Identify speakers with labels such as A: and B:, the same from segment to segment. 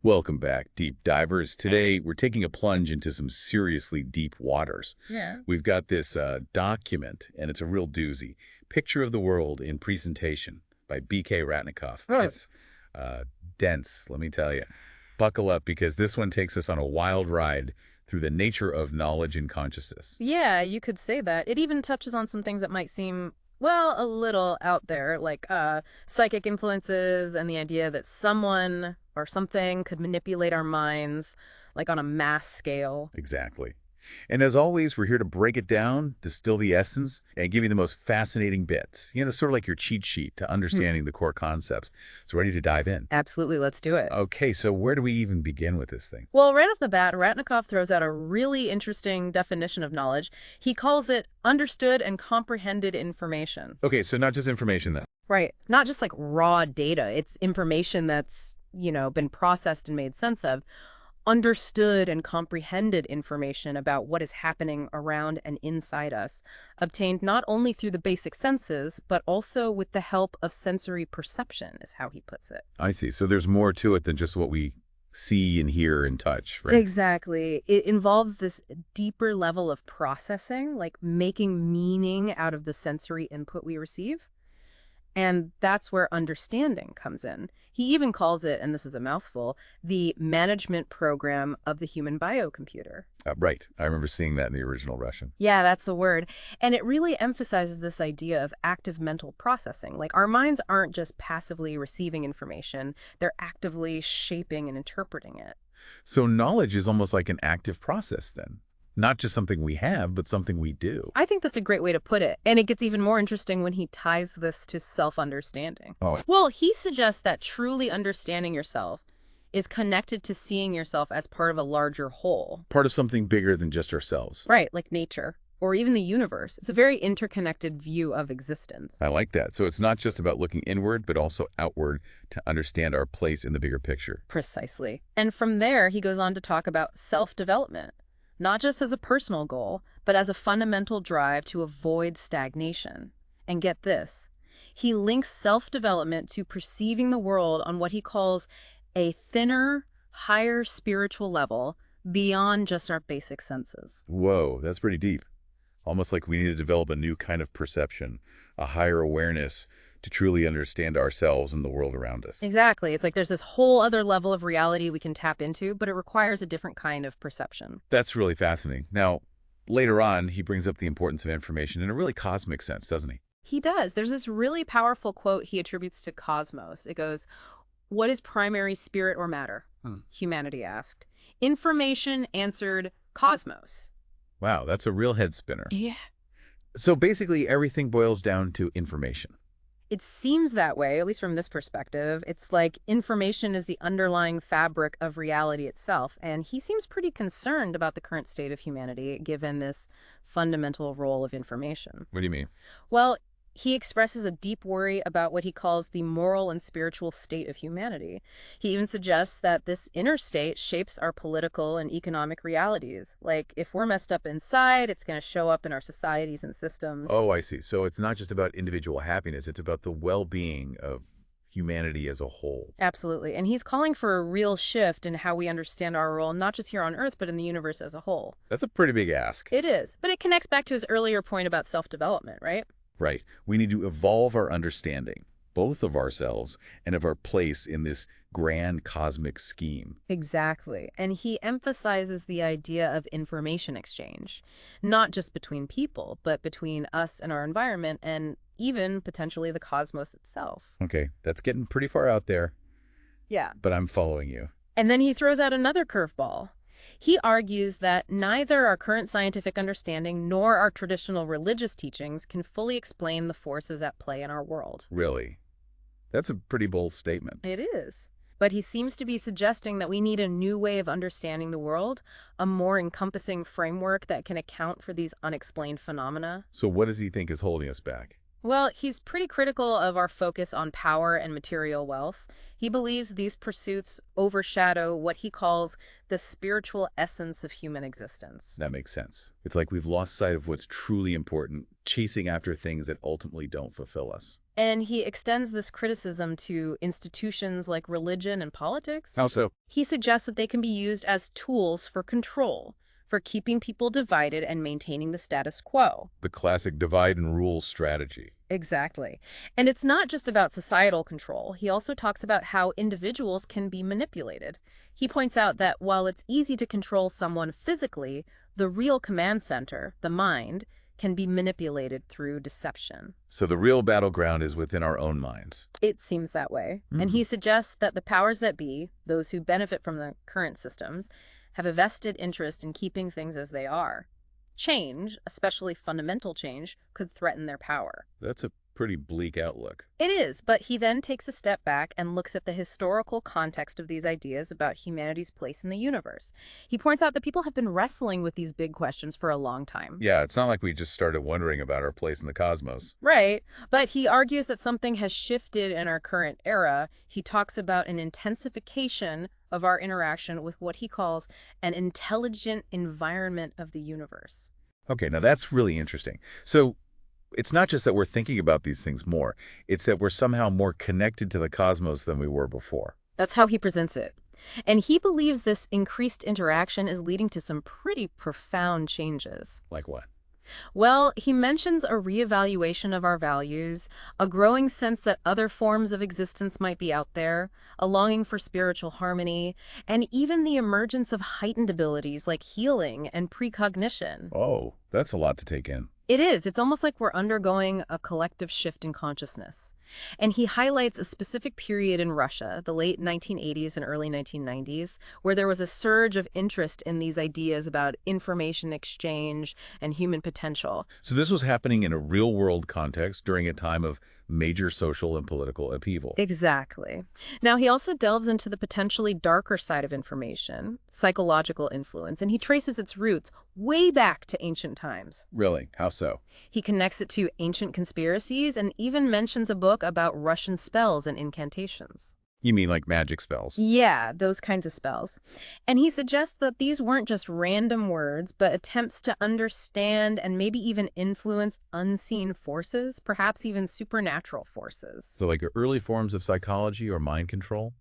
A: Welcome back, deep divers. Today, we're taking a plunge into some seriously deep waters.
B: Yeah.
A: We've got this document, and it's a real doozy. Picture of the World in Presentation by B.K. Ratnikov.
B: Oh.
A: It's uh, dense, let me tell you. Buckle up, because this one takes us on a wild ride through the nature of knowledge and consciousness.
B: Yeah, you could say that. It even touches on some things that might seem, well, a little out there, like psychic influences and the idea that someone or something could manipulate our minds, like on a mass scale.
A: Exactly. And as always, we're here to break it down, distill the essence, and give you the most fascinating bits. Sort of like your cheat sheet to understanding the core concepts. So ready to dive in?
B: Absolutely, let's do it.
A: Okay, so where do we even begin with this thing?
B: Well, right off the bat, Ratnikov throws out a really interesting definition of knowledge. He calls it understood and comprehended information.
A: Okay, so not just information then.
B: Right. Not just like raw data. It's information that's, been processed and made sense of. Understood and comprehended information about what is happening around and inside us, obtained not only through the basic senses, but also with the help of sensory perception, is how he puts it.
A: I see. So there's more to it than just what we see and hear and touch, right?
B: Exactly. It involves this deeper level of processing, like making meaning out of the sensory input we receive. And that's where understanding comes in. He even calls it, and this is a mouthful, the management program of the human biocomputer.
A: Right. I remember seeing that in the original Russian.
B: Yeah, that's the word. And it really emphasizes this idea of active mental processing. Like our minds aren't just passively receiving information, they're actively shaping and interpreting it.
A: So knowledge is almost like an active process then. Not just something we have, but something we do.
B: I think that's a great way to put it. And it gets even more interesting when he ties this to self-understanding.
A: Oh.
B: Well, he suggests that truly understanding yourself is connected to seeing yourself as part of a larger whole.
A: Part of something bigger than just ourselves.
B: Right, like nature or even the universe. It's a very interconnected view of existence.
A: I like that. So it's not just about looking inward, but also outward to understand our place in the bigger picture.
B: Precisely. And from there, he goes on to talk about self-development. Not just as a personal goal, but as a fundamental drive to avoid stagnation. And get this, he links self-development to perceiving the world on what he calls a thinner, higher spiritual level beyond just our basic senses.
A: Whoa, that's pretty deep. Almost like we need to develop a new kind of perception, a higher awareness to truly understand ourselves and the world around us.
B: Exactly. It's like there's this whole other level of reality we can tap into, but it requires a different kind of perception.
A: That's really fascinating. Now, later on, he brings up the importance of information in a really cosmic sense, doesn't he?
B: He does. There's this really powerful quote he attributes to Cosmos. It goes, "What is primary, spirit or matter?" Humanity asked. Information answered Cosmos.
A: Wow, that's a real head spinner.
B: Yeah.
A: So basically, everything boils down to information.
B: It seems that way, at least from this perspective. It's like information is the underlying fabric of reality itself, and he seems pretty concerned about the current state of humanity, given this fundamental role of information.
A: What do you mean?
B: Well, he expresses a deep worry about what he calls the moral and spiritual state of humanity. He even suggests that this inner state shapes our political and economic realities. Like, if we're messed up inside, it's going to show up in our societies and systems.
A: Oh, I see. So it's not just about individual happiness. It's about the well-being of humanity as a whole.
B: Absolutely. And he's calling for a real shift in how we understand our role, not just here on Earth, but in the universe as a whole.
A: That's a pretty big ask.
B: It is. But it connects back to his earlier point about self-development, right?
A: Right. We need to evolve our understanding, both of ourselves and of our place in this grand cosmic scheme.
B: Exactly. And he emphasizes the idea of information exchange, not just between people, but between us and our environment, and even potentially the cosmos itself.
A: Okay, that's getting pretty far out there,
B: Yeah.
A: but I'm following you.
B: And then he throws out another curveball. He argues that neither our current scientific understanding nor our traditional religious teachings can fully explain the forces at play in our world.
A: Really? That's a pretty bold statement.
B: It is. But he seems to be suggesting that we need a new way of understanding the world, a more encompassing framework that can account for these unexplained phenomena.
A: So what does he think is holding us back?
B: Well, he's pretty critical of our focus on power and material wealth. He believes these pursuits overshadow what he calls the spiritual essence of human existence.
A: That makes sense. It's like we've lost sight of what's truly important, chasing after things that ultimately don't fulfill us.
B: And he extends this criticism to institutions like religion and politics.
A: How so?
B: He suggests that they can be used as tools for control, for keeping people divided and maintaining the status quo.
A: The classic divide and rule strategy.
B: Exactly. And it's not just about societal control. He also talks about how individuals can be manipulated. He points out that while it's easy to control someone physically, the real command center, the mind, can be manipulated through deception.
A: So the real battleground is within our own minds.
B: It seems that way. And he suggests that the powers that be, those who benefit from the current systems, have a vested interest in keeping things as they are. Change, especially fundamental change, could threaten their power.
A: That's a pretty bleak outlook.
B: It is, but he then takes a step back and looks at the historical context of these ideas about humanity's place in the universe. He points out that people have been wrestling with these big questions for a long time.
A: Yeah, it's not like we just started wondering about our place in the cosmos.
B: Right, but he argues that something has shifted in our current era. He talks about an intensification of our interaction with what he calls an intelligent environment of the universe.
A: Okay, now that's really interesting. So it's not just that we're thinking about these things more, it's that we're somehow more connected to the cosmos than we were before.
B: That's how he presents it. And he believes this increased interaction is leading to some pretty profound changes.
A: Like what?
B: Well, he mentions a reevaluation of our values, a growing sense that other forms of existence might be out there, a longing for spiritual harmony, and even the emergence of heightened abilities like healing and precognition.
A: Oh, that's a lot to take in.
B: It is. It's almost like we're undergoing a collective shift in consciousness. And he highlights a specific period in Russia, the late 1980s and early 1990s, where there was a surge of interest in these ideas about information exchange and human potential.
A: So this was happening in a real-world context during a time of major social and political upheaval.
B: Exactly. Now, he also delves into the potentially darker side of information, psychological influence, and he traces its roots way back to ancient times.
A: Really? How so?
B: He connects it to ancient conspiracies and even mentions a book about Russian spells and incantations.
A: You mean like magic spells?
B: Yeah, those kinds of spells. And he suggests that these weren't just random words, but attempts to understand and maybe even influence unseen forces, perhaps even supernatural forces.
A: So like early forms of psychology or mind control?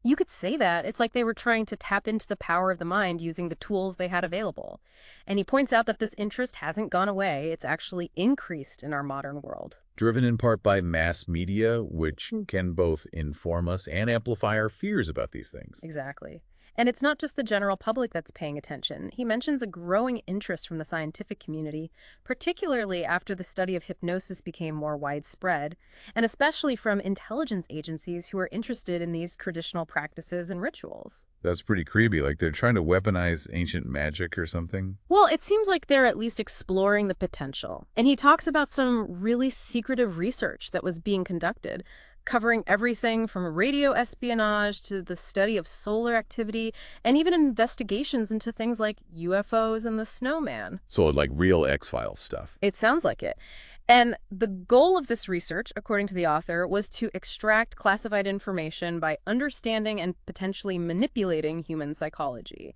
B: You could say that. It's like they were trying to tap into the power of the mind using the tools they had available. And he points out that this interest hasn't gone away. It's actually increased in our modern world.
A: Driven in part by mass media, which can both inform us and amplify our fears about these things.
B: Exactly. And it's not just the general public that's paying attention. He mentions a growing interest from the scientific community, particularly after the study of hypnosis became more widespread, and especially from intelligence agencies who are interested in these traditional practices and rituals.
A: That's pretty creepy, like they're trying to weaponize ancient magic or something.
B: Well, it seems like they're at least exploring the potential. And he talks about some really secretive research that was being conducted, covering everything from radio espionage to the study of solar activity, and even investigations into things like UFOs and the snowman.
A: So like real X-Files stuff.
B: It sounds like it. And the goal of this research, according to the author, was to extract classified information by understanding and potentially manipulating human psychology.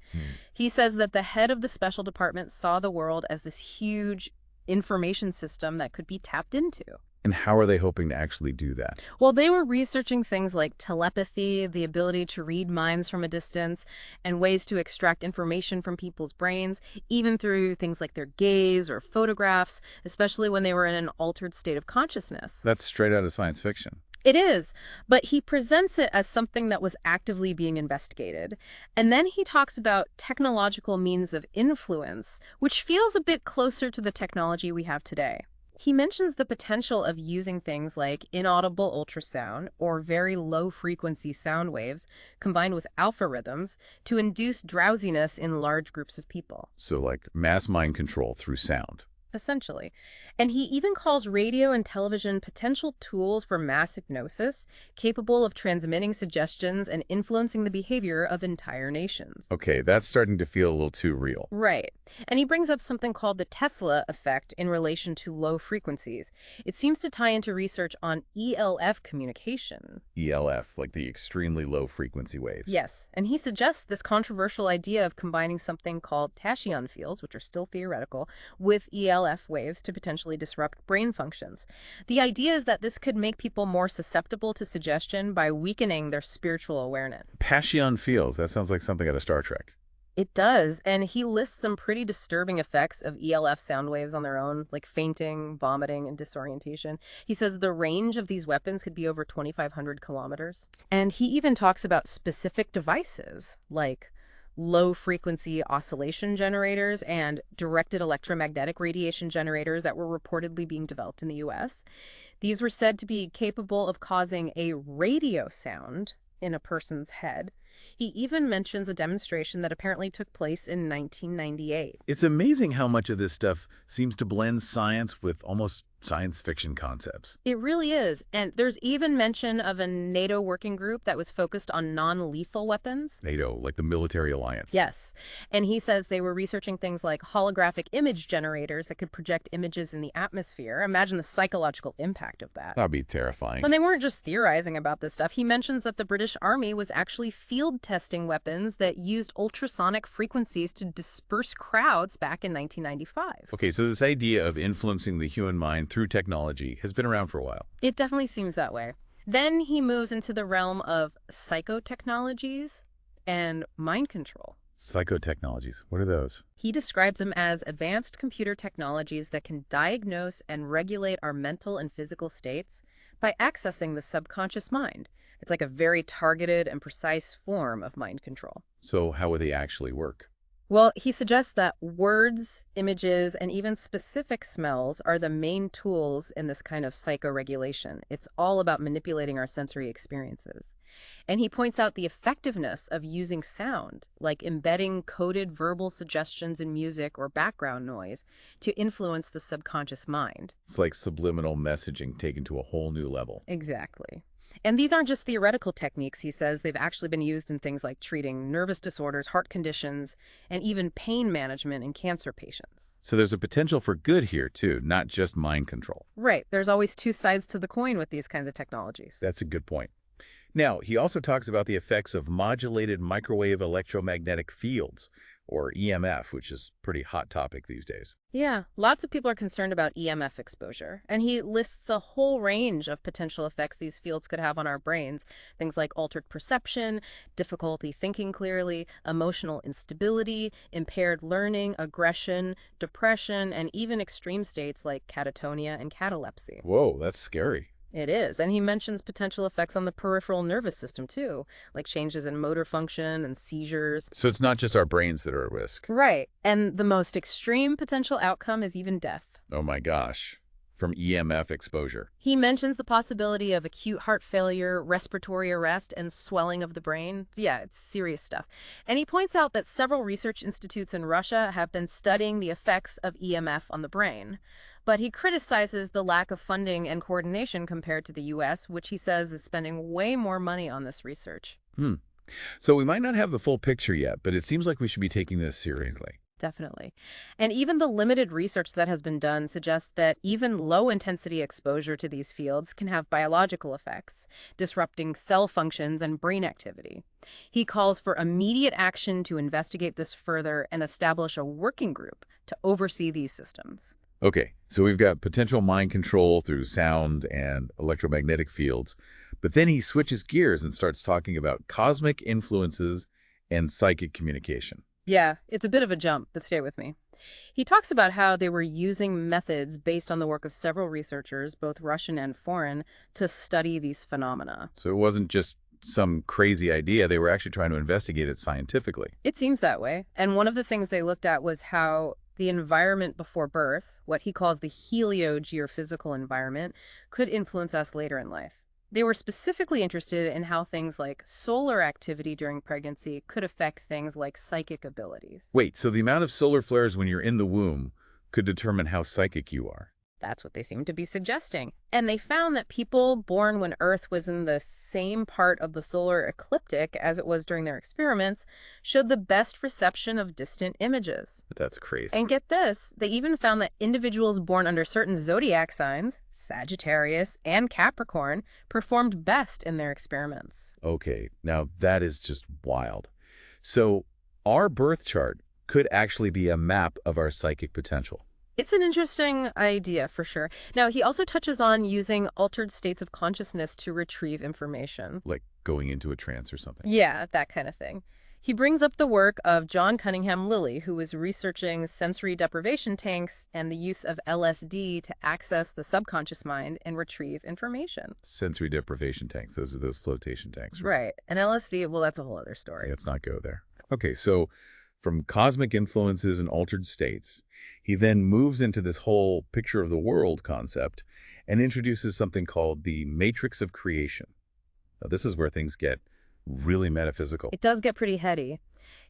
B: He says that the head of the special department saw the world as this huge information system that could be tapped into.
A: And how are they hoping to actually do that?
B: Well, they were researching things like telepathy, the ability to read minds from a distance, and ways to extract information from people's brains, even through things like their gaze or photographs, especially when they were in an altered state of consciousness.
A: That's straight out of science fiction.
B: It is, but he presents it as something that was actively being investigated. And then he talks about technological means of influence, which feels a bit closer to the technology we have today. He mentions the potential of using things like inaudible ultrasound or very low-frequency sound waves combined with alpha rhythms to induce drowsiness in large groups of people.
A: So like mass mind control through sound.
B: Essentially. And he even calls radio and television potential tools for mass hypnosis, capable of transmitting suggestions and influencing the behavior of entire nations.
A: Okay, that's starting to feel a little too real.
B: Right. And he brings up something called the Tesla effect in relation to low frequencies. It seems to tie into research on ELF communication.
A: ELF, like the extremely low frequency waves.
B: Yes, and he suggests this controversial idea of combining something called tachyon fields, which are still theoretical, with ELF waves to potentially disrupt brain functions. The idea is that this could make people more susceptible to suggestion by weakening their spiritual awareness.
A: Passion feels. That sounds like something out of Star Trek.
B: It does, and he lists some pretty disturbing effects of ELF sound waves on their own, like fainting, vomiting, and disorientation. He says the range of these weapons could be over 2,500 kilometers. And he even talks about specific devices, like low-frequency oscillation generators and directed electromagnetic radiation generators that were reportedly being developed in the US. These were said to be capable of causing a radio sound in a person's head. He even mentions a demonstration that apparently took place in 1998.
A: It's amazing how much of this stuff seems to blend science with almost science fiction concepts.
B: It really is. And there's even mention of a NATO working group that was focused on non-lethal weapons.
A: NATO, like the military alliance.
B: Yes. And he says they were researching things like holographic image generators that could project images in the atmosphere. Imagine the psychological impact of that.
A: That'd be terrifying.
B: But they weren't just theorizing about this stuff. He mentions that the British Army was actually field testing weapons that used ultrasonic frequencies to disperse crowds back in 1995.
A: Okay, so this idea of influencing the human mind through technology has been around for a while.
B: It definitely seems that way. Then he moves into the realm of psychotechnologies and mind control.
A: Psychotechnologies, what are those?
B: He describes them as advanced computer technologies that can diagnose and regulate our mental and physical states by accessing the subconscious mind. It's like a very targeted and precise form of mind control.
A: So how would they actually work?
B: Well, he suggests that words, images, and even specific smells are the main tools in this kind of psychoregulation. It's all about manipulating our sensory experiences. And he points out the effectiveness of using sound, like embedding coded verbal suggestions in music or background noise to influence the subconscious mind.
A: It's like subliminal messaging taken to a whole new level.
B: Exactly. And these aren't just theoretical techniques, he says. They've actually been used in things like treating nervous disorders, heart conditions, and even pain management in cancer patients.
A: So there's a potential for good here, too, not just mind control.
B: Right. There's always two sides to the coin with these kinds of technologies.
A: That's a good point. Now, he also talks about the effects of modulated microwave electromagnetic fields, or EMF, which is a pretty hot topic these days.
B: Yeah, lots of people are concerned about EMF exposure, and he lists a whole range of potential effects these fields could have on our brains. Things like altered perception, difficulty thinking clearly, emotional instability, impaired learning, aggression, depression, and even extreme states like catatonia and catalepsy.
A: Whoa, that's scary.
B: It is, and he mentions potential effects on the peripheral nervous system too, like changes in motor function and seizures.
A: So it's not just our brains that are at risk.
B: Right, and the most extreme potential outcome is even death.
A: Oh my gosh, from EMF exposure.
B: He mentions the possibility of acute heart failure, respiratory arrest, and swelling of the brain. Yeah, it's serious stuff. And he points out that several research institutes in Russia have been studying the effects of EMF on the brain. But he criticizes the lack of funding and coordination compared to the U.S., which he says is spending way more money on this research.
A: So we might not have the full picture yet, but it seems like we should be taking this seriously.
B: Definitely. And even the limited research that has been done suggests that even low-intensity exposure to these fields can have biological effects, disrupting cell functions and brain activity. He calls for immediate action to investigate this further and establish a working group to oversee these systems.
A: Okay, so we've got potential mind control through sound and electromagnetic fields, but then he switches gears and starts talking about cosmic influences and psychic communication.
B: Yeah, it's a bit of a jump, but stay with me. He talks about how they were using methods based on the work of several researchers, both Russian and foreign, to study these phenomena.
A: So it wasn't just some crazy idea, they were actually trying to investigate it scientifically.
B: It seems that way. And one of the things they looked at was how the environment before birth, what he calls the heliogeophysical environment, could influence us later in life. They were specifically interested in how things like solar activity during pregnancy could affect things like psychic abilities.
A: Wait, so the amount of solar flares when you're in the womb could determine how psychic you are?
B: That's what they seem to be suggesting. And they found that people born when Earth was in the same part of the solar ecliptic as it was during their experiments showed the best reception of distant images.
A: That's crazy.
B: And get this, they even found that individuals born under certain zodiac signs, Sagittarius and Capricorn, performed best in their experiments.
A: Okay, now that is just wild. So our birth chart could actually be a map of our psychic potential.
B: It's an interesting idea, for sure. Now, he also touches on using altered states of consciousness to retrieve information.
A: Like going into a trance or something.
B: Yeah, that kind of thing. He brings up the work of John Cunningham Lilly, who was researching sensory deprivation tanks and the use of LSD to access the subconscious mind and retrieve information.
A: Sensory deprivation tanks. Those are those flotation tanks.
B: Right. And LSD, well, that's a whole other story.
A: Let's not go there. Okay, so from cosmic influences and altered states, he then moves into this whole picture of the world concept and introduces something called the matrix of creation. Now, this is where things get really metaphysical.
B: It does get pretty heady.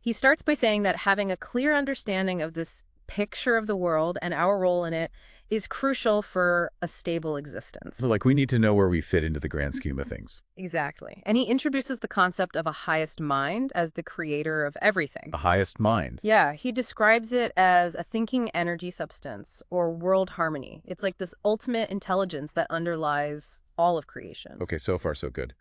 B: He starts by saying that having a clear understanding of this picture of the world and our role in it is crucial for a stable existence.
A: So, like, we need to know where we fit into the grand scheme of things.
B: Exactly. And he introduces the concept of a highest mind as the creator of everything.
A: The highest mind.
B: Yeah, he describes it as a thinking energy substance or world harmony. It's like this ultimate intelligence that underlies all of creation.
A: Okay, so far so good.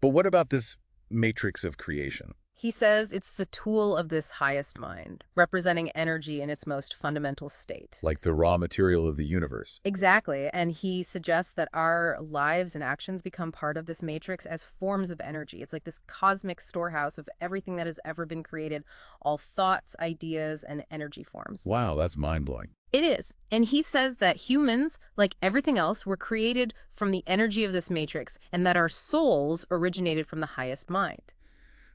A: But what about this matrix of creation?
B: He says it's the tool of this highest mind, representing energy in its most fundamental state.
A: Like the raw material of the universe.
B: Exactly. And he suggests that our lives and actions become part of this matrix as forms of energy. It's like this cosmic storehouse of everything that has ever been created, all thoughts, ideas, and energy forms.
A: Wow, that's mind-blowing.
B: It is. And he says that humans, like everything else, were created from the energy of this matrix, and that our souls originated from the highest mind.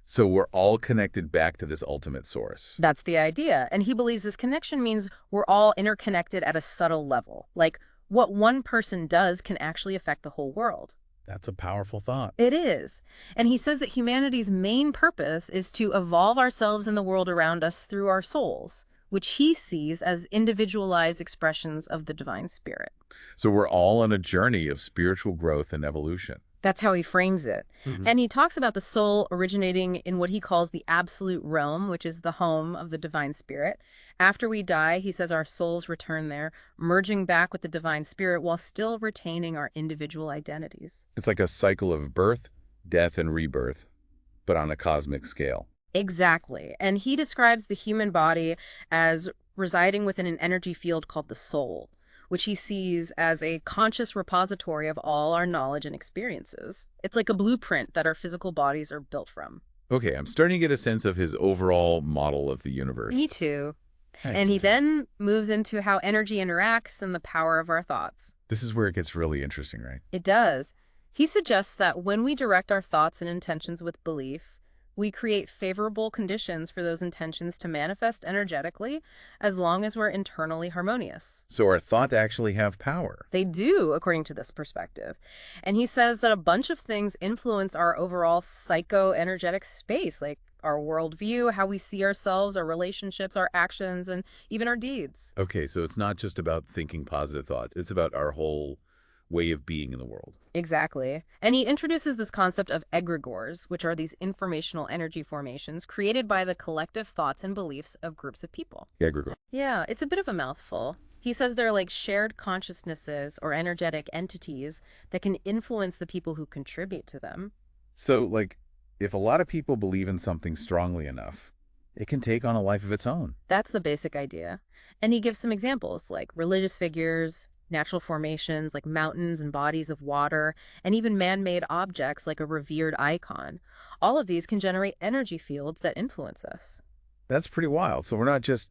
A: So we're all connected back to this ultimate source.
B: That's the idea. And he believes this connection means we're all interconnected at a subtle level. Like what one person does can actually affect the whole world.
A: That's a powerful thought.
B: It is. And he says that humanity's main purpose is to evolve ourselves in the world around us through our souls, which he sees as individualized expressions of the divine spirit.
A: So we're all on a journey of spiritual growth and evolution.
B: That's how he frames it. And he talks about the soul originating in what he calls the absolute realm, which is the home of the divine spirit. After we die, he says our souls return there, merging back with the divine spirit while still retaining our individual identities.
A: It's like a cycle of birth, death, and rebirth, but on a cosmic scale.
B: Exactly. And he describes the human body as residing within an energy field called the soul, which he sees as a conscious repository of all our knowledge and experiences. It's like a blueprint that our physical bodies are built from.
A: Okay, I'm starting to get a sense of his overall model of the universe.
B: Me too.
A: That's
B: And he
A: interesting.
B: then moves into how energy interacts and the power of our thoughts.
A: This is where it gets really interesting, right?
B: It does. He suggests that when we direct our thoughts and intentions with belief, we create favorable conditions for those intentions to manifest energetically as long as we're internally harmonious.
A: So our thoughts actually have power.
B: They do, according to this perspective. And he says that a bunch of things influence our overall psycho-energetic space, like our worldview, how we see ourselves, our relationships, our actions, and even our deeds.
A: Okay, so it's not just about thinking positive thoughts. It's about our whole way of being in the world.
B: Exactly. And he introduces this concept of egregores, which are these informational energy formations created by the collective thoughts and beliefs of groups of people.
A: Egregore.
B: Yeah, it's a bit of a mouthful. He says they're like shared consciousnesses or energetic entities that can influence the people who contribute to them.
A: So, like, if a lot of people believe in something strongly enough, it can take on a life of its own.
B: That's the basic idea. And he gives some examples like religious figures, natural formations like mountains and bodies of water, and even man-made objects like a revered icon. All of these can generate energy fields that influence us.
A: That's pretty wild. So we're not just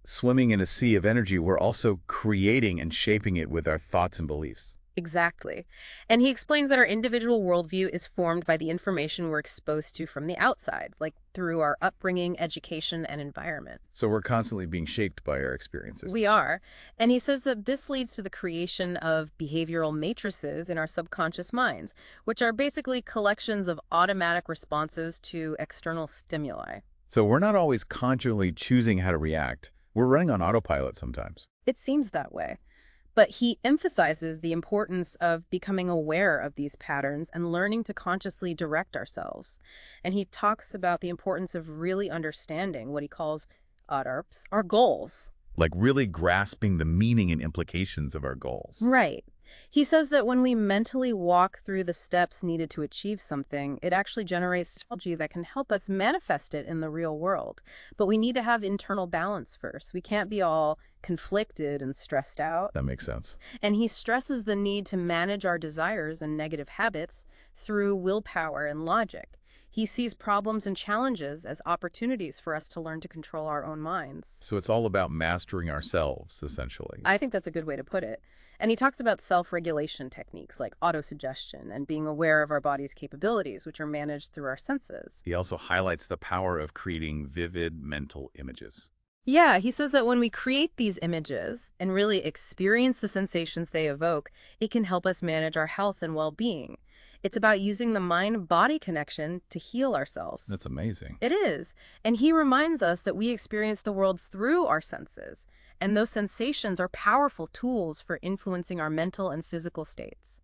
A: swimming in a sea of energy, we're also creating and shaping it with our thoughts and beliefs.
B: Exactly. And he explains that our individual worldview is formed by the information we're exposed to from the outside, like through our upbringing, education, and environment.
A: So we're constantly being shaped by our experiences.
B: We are. And he says that this leads to the creation of behavioral matrices in our subconscious minds, which are basically collections of automatic responses to external stimuli.
A: So we're not always consciously choosing how to react. We're running on autopilot sometimes.
B: It seems that way. But he emphasizes the importance of becoming aware of these patterns and learning to consciously direct ourselves. And he talks about the importance of really understanding what he calls ARPs, our goals.
A: Like really grasping the meaning and implications of our goals.
B: Right. He says that when we mentally walk through the steps needed to achieve something, it actually generates strategy that can help us manifest it in the real world. But we need to have internal balance first. We can't be all conflicted and stressed out.
A: That makes sense.
B: And he stresses the need to manage our desires and negative habits through willpower and logic. He sees problems and challenges as opportunities for us to learn to control our own minds.
A: So it's all about mastering ourselves, essentially.
B: I think that's a good way to put it. And he talks about self-regulation techniques like autosuggestion and being aware of our body's capabilities, which are managed through our senses.
A: He also highlights the power of creating vivid mental images.
B: Yeah, he says that when we create these images and really experience the sensations they evoke, it can help us manage our health and well-being. It's about using the mind-body connection to heal ourselves.
A: That's amazing.
B: It is. And he reminds us that we experience the world through our senses, and those sensations are powerful tools for influencing our mental and physical states.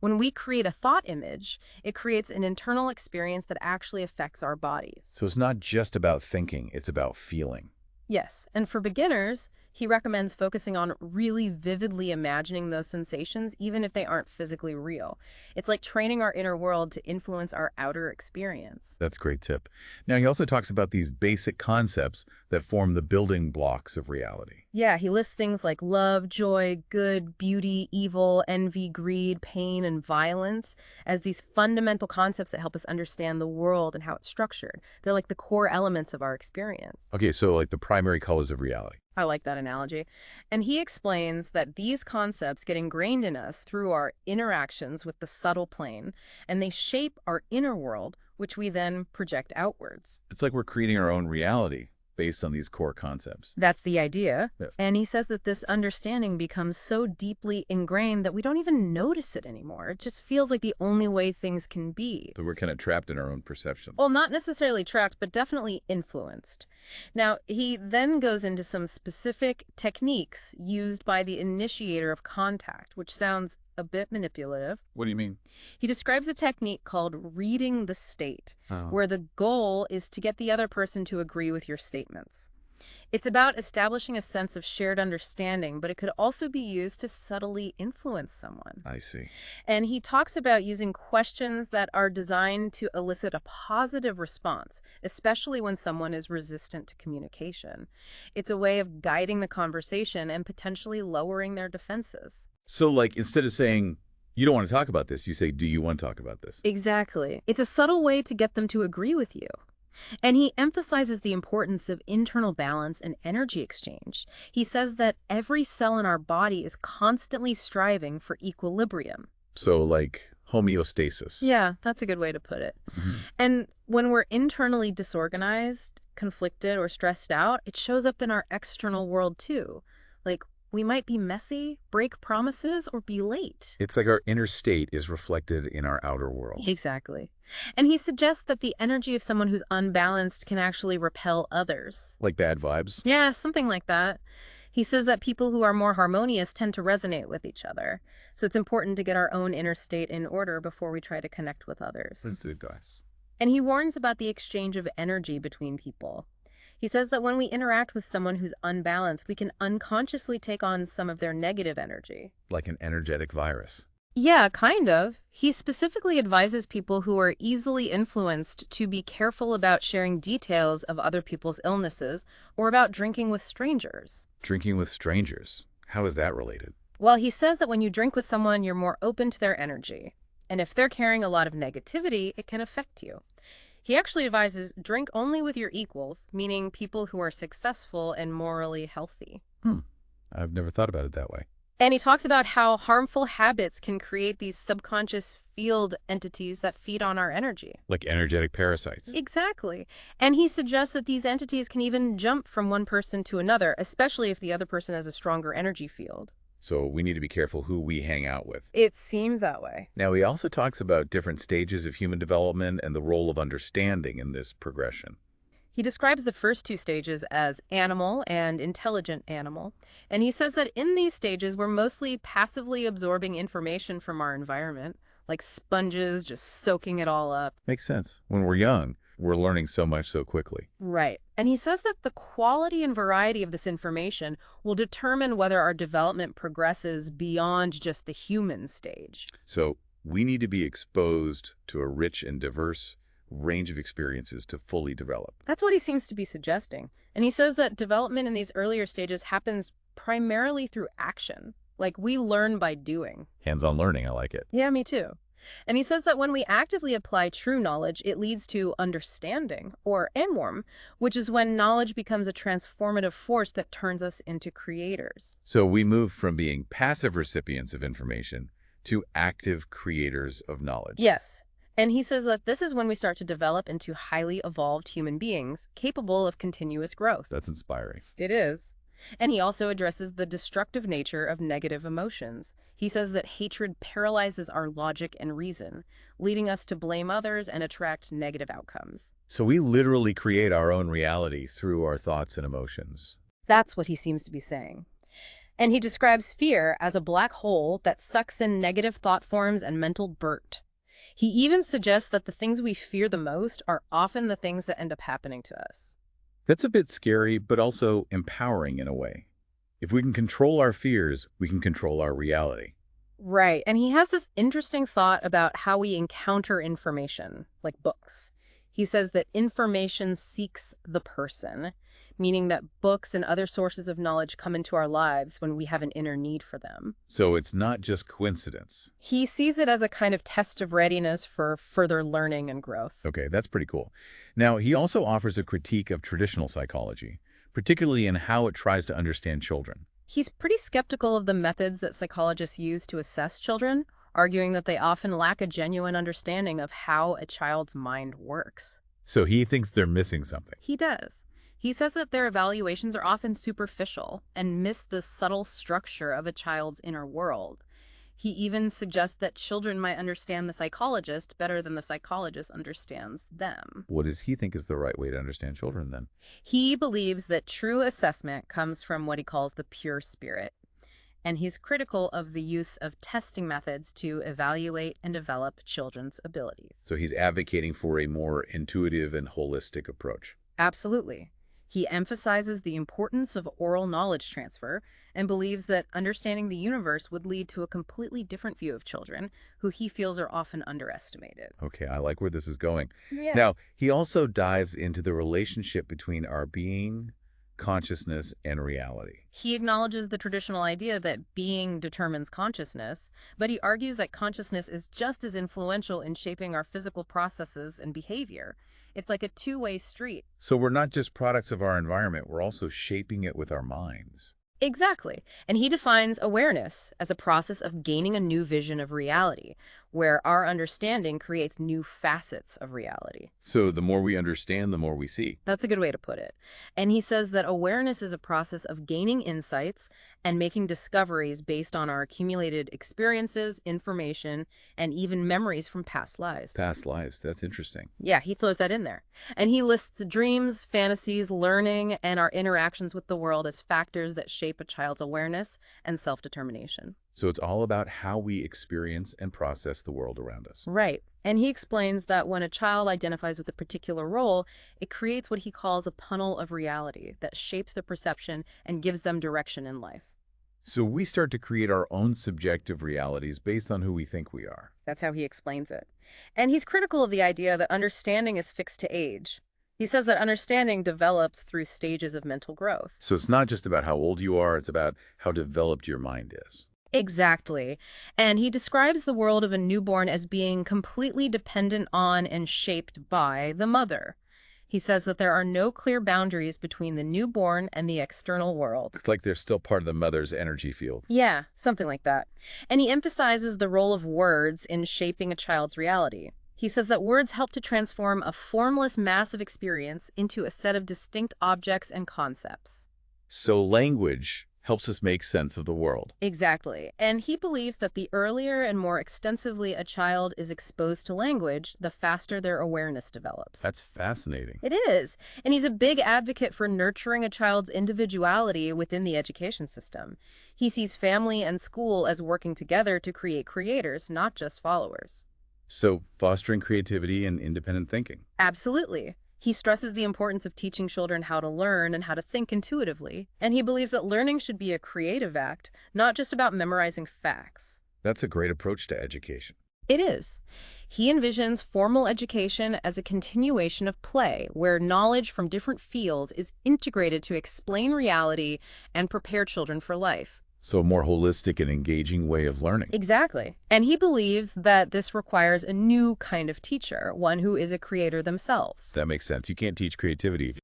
B: When we create a thought image, it creates an internal experience that actually affects our bodies.
A: So it's not just about thinking, it's about feeling.
B: Yes, and for beginners, he recommends focusing on really vividly imagining those sensations, even if they aren't physically real. It's like training our inner world to influence our outer experience.
A: That's a great tip. Now, he also talks about these basic concepts that form the building blocks of reality.
B: Yeah, he lists things like love, joy, good, beauty, evil, envy, greed, pain, and violence as these fundamental concepts that help us understand the world and how it's structured. They're like the core elements of our experience.
A: Okay, so like the primary colors of reality.
B: I like that analogy. And he explains that these concepts get ingrained in us through our interactions with the subtle plane, and they shape our inner world, which we then project outwards.
A: It's like we're creating our own reality based on these core concepts.
B: That's the idea.
A: Yes.
B: And he says that this understanding becomes so deeply ingrained that we don't even notice it anymore. It just feels like the only way things can be.
A: So we're kind of trapped in our own perception.
B: Well, not necessarily trapped, but definitely influenced. Now, he then goes into some specific techniques used by the initiator of contact, which sounds a bit manipulative.
A: What do you mean?
B: He describes a technique called reading the state, where the goal is to get the other person to agree with your statements. It's about establishing a sense of shared understanding, but it could also be used to subtly influence someone.
A: I see.
B: And he talks about using questions that are designed to elicit a positive response, especially when someone is resistant to communication. It's a way of guiding the conversation and potentially lowering their defenses.
A: So like instead of saying, you don't want to talk about this, you say, do you want to talk about this?
B: Exactly. It's a subtle way to get them to agree with you. And he emphasizes the importance of internal balance and energy exchange. He says that every cell in our body is constantly striving for equilibrium.
A: So like homeostasis.
B: Yeah, that's a good way to put it. And when we're internally disorganized, conflicted, or stressed out, it shows up in our external world too. Like, we might be messy, break promises, or be late.
A: It's like our inner state is reflected in our outer world.
B: Exactly. And he suggests that the energy of someone who's unbalanced can actually repel others.
A: Like bad vibes?
B: Yeah, something like that. He says that people who are more harmonious tend to resonate with each other. So it's important to get our own inner state in order before we try to connect with others.
A: That's good, guys.
B: And he warns about the exchange of energy between people. He says that when we interact with someone who's unbalanced, we can unconsciously take on some of their negative energy.
A: Like an energetic virus.
B: Yeah, kind of. He specifically advises people who are easily influenced to be careful about sharing details of other people's illnesses or about drinking with strangers.
A: Drinking with strangers. How is that related?
B: Well, he says that when you drink with someone, you're more open to their energy. And if they're carrying a lot of negativity, it can affect you. He actually advises drink only with your equals, meaning people who are successful and morally healthy.
A: I've never thought about it that way.
B: And he talks about how harmful habits can create these subconscious field entities that feed on our energy.
A: Like energetic parasites.
B: Exactly. And he suggests that these entities can even jump from one person to another, especially if the other person has a stronger energy field.
A: So we need to be careful who we hang out with.
B: It seems that way.
A: Now, he also talks about different stages of human development and the role of understanding in this progression.
B: He describes the first two stages as animal and intelligent animal, and he says that in these stages we're mostly passively absorbing information from our environment, like sponges just soaking it all up.
A: Makes sense. When we're young, we're learning so much so quickly.
B: Right. And he says that the quality and variety of this information will determine whether our development progresses beyond just the human stage.
A: So we need to be exposed to a rich and diverse range of experiences to fully develop.
B: That's what he seems to be suggesting. And he says that development in these earlier stages happens primarily through action. Like we learn by doing.
A: Hands-on learning, I like it.
B: Yeah, me too. And he says that when we actively apply true knowledge, it leads to understanding, or anwarm, which is when knowledge becomes a transformative force that turns us into creators.
A: So we move from being passive recipients of information to active creators of knowledge.
B: Yes. And he says that this is when we start to develop into highly evolved human beings, capable of continuous growth.
A: That's inspiring.
B: It is. And he also addresses the destructive nature of negative emotions. He says that hatred paralyzes our logic and reason, leading us to blame others and attract negative outcomes.
A: So we literally create our own reality through our thoughts and emotions.
B: That's what he seems to be saying. And he describes fear as a black hole that sucks in negative thought forms and mental dirt. He even suggests that the things we fear the most are often the things that end up happening to us.
A: That's a bit scary, but also empowering in a way. If we can control our fears, we can control our reality.
B: Right. And he has this interesting thought about how we encounter information, like books. He says that information seeks the person, meaning that books and other sources of knowledge come into our lives when we have an inner need for them.
A: So it's not just coincidence.
B: He sees it as a kind of test of readiness for further learning and growth.
A: Okay, that's pretty cool. Now, he also offers a critique of traditional psychology, particularly in how it tries to understand children.
B: He's pretty skeptical of the methods that psychologists use to assess children, arguing that they often lack a genuine understanding of how a child's mind works.
A: So he thinks they're missing something.
B: He does. He says that their evaluations are often superficial and miss the subtle structure of a child's inner world. He even suggests that children might understand the psychologist better than the psychologist understands them.
A: What does he think is the right way to understand children then?
B: He believes that true assessment comes from what he calls the pure spirit, and he's critical of the use of testing methods to evaluate and develop children's abilities.
A: So he's advocating for a more intuitive and holistic approach.
B: Absolutely. He emphasizes the importance of oral knowledge transfer and believes that understanding the universe would lead to a completely different view of children, who he feels are often underestimated.
A: Okay, I like where this is going.
B: Yeah.
A: Now, he also dives into the relationship between our being, consciousness, and reality.
B: He acknowledges the traditional idea that being determines consciousness, but he argues that consciousness is just as influential in shaping our physical processes and behavior. It's like a two-way street.
A: So we're not just products of our environment, we're also shaping it with our minds.
B: Exactly. And he defines awareness as a process of gaining a new vision of reality, where our understanding creates new facets of reality.
A: So the more we understand, the more we see.
B: That's a good way to put it. And he says that awareness is a process of gaining insights and making discoveries based on our accumulated experiences, information, and even memories from past lives.
A: Past lives, that's interesting.
B: Yeah, he throws that in there. And he lists dreams, fantasies, learning, and our interactions with the world as factors that shape a child's awareness and self-determination.
A: So it's all about how we experience and process the world around us.
B: Right. And he explains that when a child identifies with a particular role, it creates what he calls a tunnel of reality that shapes their perception and gives them direction in life.
A: So we start to create our own subjective realities based on who we think we are.
B: That's how he explains it. And he's critical of the idea that understanding is fixed to age. He says that understanding develops through stages of mental growth.
A: So it's not just about how old you are, it's about how developed your mind is.
B: Exactly. And he describes the world of a newborn as being completely dependent on and shaped by the mother. He says that there are no clear boundaries between the newborn and the external world.
A: It's like they're still part of the mother's energy field.
B: Yeah, something like that. And he emphasizes the role of words in shaping a child's reality. He says that words help to transform a formless mass of experience into a set of distinct objects and concepts.
A: So language helps us make sense of the world.
B: Exactly. And he believes that the earlier and more extensively a child is exposed to language, the faster their awareness develops.
A: That's fascinating.
B: It is. And he's a big advocate for nurturing a child's individuality within the education system. He sees family and school as working together to create creators, not just followers.
A: So fostering creativity and independent thinking.
B: Absolutely. He stresses the importance of teaching children how to learn and how to think intuitively, and he believes that learning should be a creative act, not just about memorizing facts.
A: That's a great approach to education.
B: It is. He envisions formal education as a continuation of play, where knowledge from different fields is integrated to explain reality and prepare children for life.
A: So a more holistic and engaging way of learning.
B: Exactly. And he believes that this requires a new kind of teacher, one who is a creator themselves.
A: That makes sense. You can't teach creativity